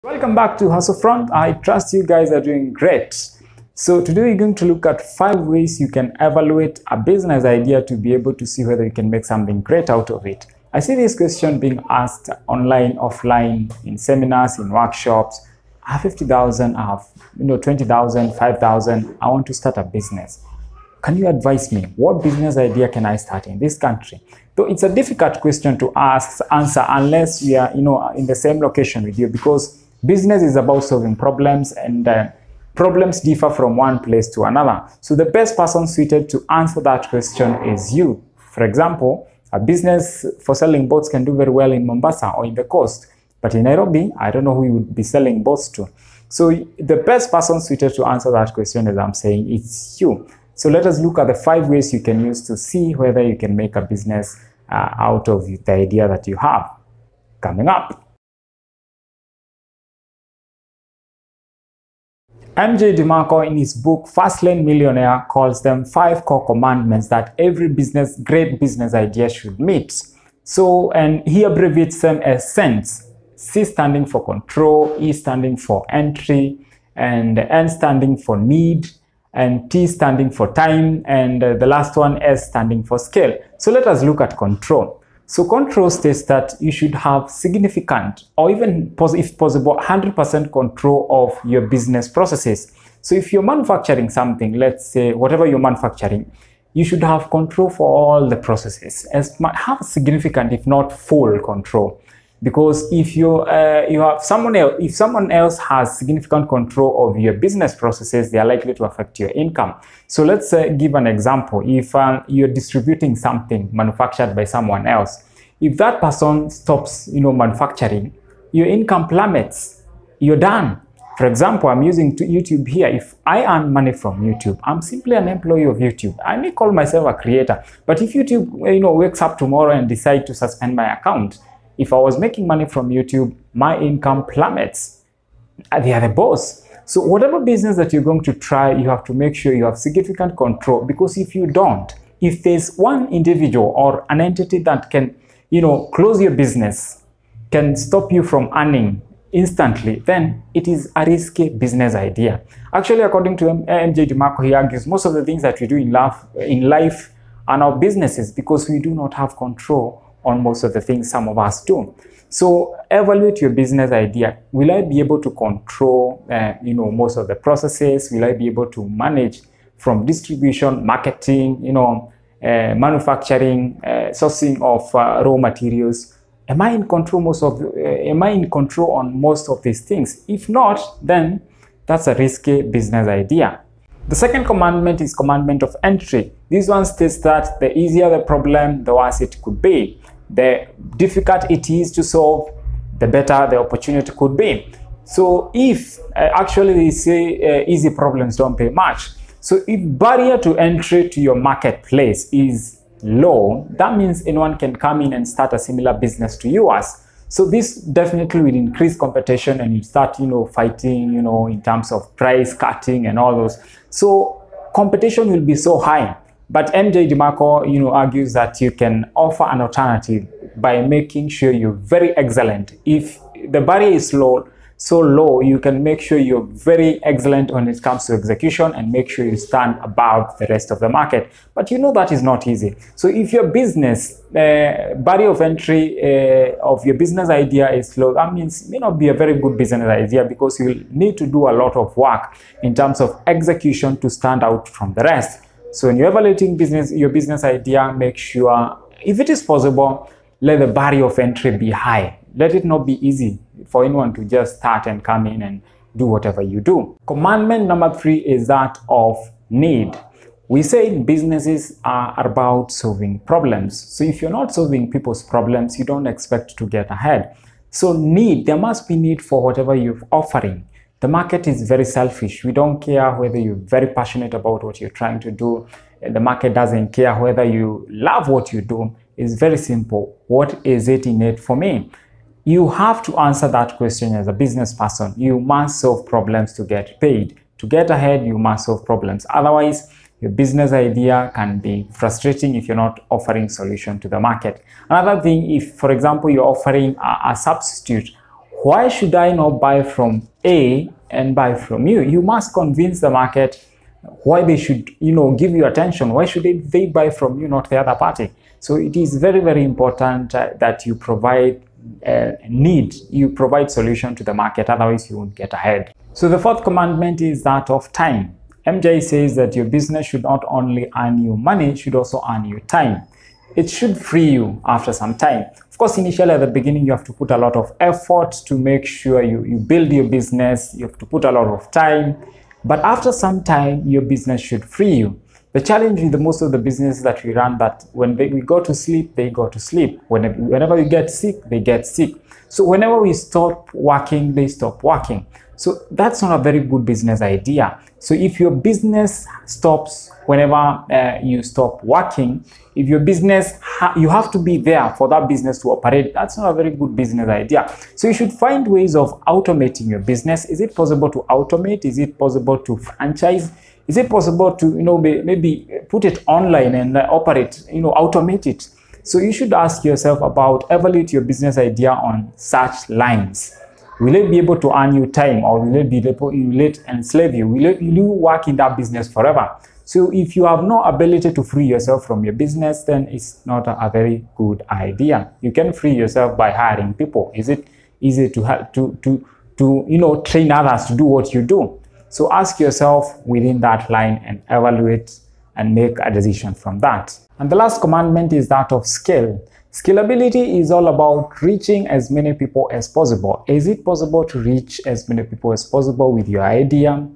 Welcome back to Hustle Front. I trust you guys are doing great. So today we're going to look at 5 ways you can evaluate a business idea to be able to see whether you can make something great out of it. I see this question being asked online, offline, in seminars, in workshops. I have 50,000, I have 20,000, 5,000. I want to start a business. Can you advise me? What business idea can I start in this country? So it's a difficult question to answer unless we are in the same location with you, because business is about solving problems, and problems differ from one place to another. So the best person suited to answer that question is you. For example, a business for selling boats can do very well in Mombasa or in the coast. But in Nairobi, I don't know who you would be selling boats to. So the best person suited to answer that question, as I'm saying, it's you. So let us look at the 5 ways you can use to see whether you can make a business out of the idea that you have. Coming up. MJ Demarco, in his book Fast Lane Millionaire, calls them 5 core commandments that every great business idea should meet. And he abbreviates them as SENS. C standing for control, E standing for entry, and N standing for need, and T standing for time, and the last one S standing for scale. So let us look at control. So control states that you should have significant, or even if possible 100% control of your business processes. So if you're manufacturing something, let's say whatever you're manufacturing, you should have control for all the processes. Have significant, if not full control. Because if you have someone else has significant control of your business processes, they are likely to affect your income. So let's give an example. If you're distributing something manufactured by someone else, if that person stops, manufacturing, your income plummets. You're done. For example, I'm using YouTube here. If I earn money from YouTube, I'm simply an employee of YouTube. I may call myself a creator, but if YouTube, wakes up tomorrow and decide to suspend my account, if I was making money from YouTube, my income plummets. They are the boss. So whatever business that you're going to try, you have to make sure you have significant control, because if you don't, if there's one individual or an entity that can, close your business, can stop you from earning instantly, then it is a risky business idea. Actually, according to MJ Demarco, he argues most of the things that we do in life are now businesses, because we do not have control on most of the things some of us do. So evaluate your business idea. Will I be able to control most of the processes? Will I be able to manage from distribution, marketing, manufacturing, sourcing of raw materials? Am I in control on most of these things? If not, then that's a risky business idea. The second commandment is commandment of entry. This one states that the easier the problem, the worse it could be. The difficult it is to solve, the better the opportunity could be. So if actually they say easy problems don't pay much. So if barrier to entry to your marketplace is low, that means anyone can come in and start a similar business to yours. So this definitely will increase competition, and you start, fighting, in terms of price cutting and all those. So competition will be so high. But MJ Demarco, argues that you can offer an alternative by making sure you're very excellent. If the barrier is so low, you can make sure you're very excellent when it comes to execution and make sure you stand above the rest of the market. But that is not easy. So if your business barrier of entry of your business idea is low, that means it may not be a very good business idea, because you'll need to do a lot of work in terms of execution to stand out from the rest. So when you're evaluating your business idea, make sure, if it is possible, let the barrier of entry be high. Let it not be easy for anyone to just start and come in and do whatever you do. Commandment number 3 is that of need. We say businesses are about solving problems. So if you're not solving people's problems, you don't expect to get ahead. So there must be need for whatever you're offering. The market is very selfish. We don't care whether you're very passionate about what you're trying to do. The market doesn't care whether you love what you do. It's very simple. What is it in it for me? You have to answer that question as a business person. You must solve problems to get paid. To get ahead, you must solve problems. Otherwise, your business idea can be frustrating if you're not offering solution to the market. Another thing, if, for example, you're offering a substitute, why should I not buy from A and buy from you? You must convince the market why they should, give you attention. Why should they buy from you, not the other party? So it is very, very important that you provide you provide solution to the market, otherwise you won't get ahead. So the fourth commandment is that of time. MJ says that your business should not only earn you money, it should also earn you time. It should free you after some time. Of course, initially at the beginning, you have to put a lot of effort to make sure you build your business. You have to put a lot of time. But after some time, your business should free you. The challenge with most of the businesses that we run, that when we go to sleep, they go to sleep. Whenever we get sick, they get sick. So whenever we stop working, they stop working. So that's not a very good business idea. So if your business stops whenever you stop working, if your business, you have to be there for that business to operate, that's not a very good business idea. So you should find ways of automating your business. Is it possible to automate? Is it possible to franchise? Is it possible to, maybe put it online and operate, automate it? So you should ask yourself evaluate your business idea on such lines. Will it be able to earn you time, or will it enslave you? Will you work in that business forever? So if you have no ability to free yourself from your business, then it's not a very good idea. You can free yourself by hiring people. Is it easy to help to train others to do what you do? So ask yourself within that line and evaluate and make a decision from that. And the last commandment is that of scale. Scalability is all about reaching as many people as possible. Is it possible to reach as many people as possible with your idea?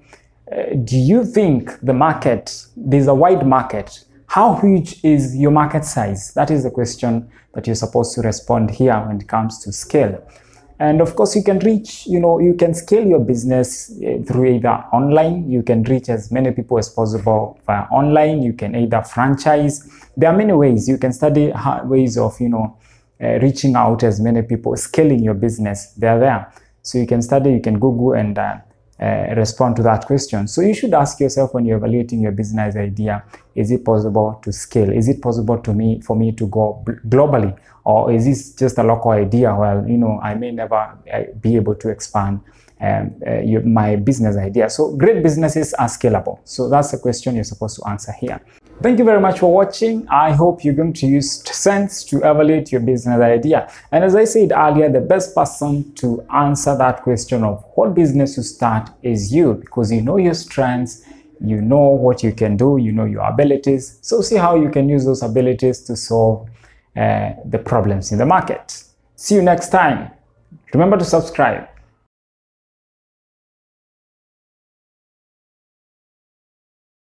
Do you think the market, there's a wide market? How huge is your market size? That is the question that you're supposed to respond here when it comes to scale. And of course, you can reach, you can scale your business through either online. You can reach as many people as possible via online. You can either franchise. There are many ways. You can study ways of, reaching out as many people, scaling your business. They're there. So you can study, you can Google and respond to that question. So you should ask yourself when you're evaluating your business idea, is it possible to scale? Is it possible for me to go globally? Or is this just a local idea? Well, I may never be able to expand my business idea. So great businesses are scalable. So that's the question you're supposed to answer here. Thank you very much for watching. I hope you're going to use sense to evaluate your business idea. And as I said earlier, the best person to answer that question of what business to start is you, because you know your strengths, you know what you can do, you know your abilities. So see how you can use those abilities to solve the problems in the market. See you next time. Remember to subscribe.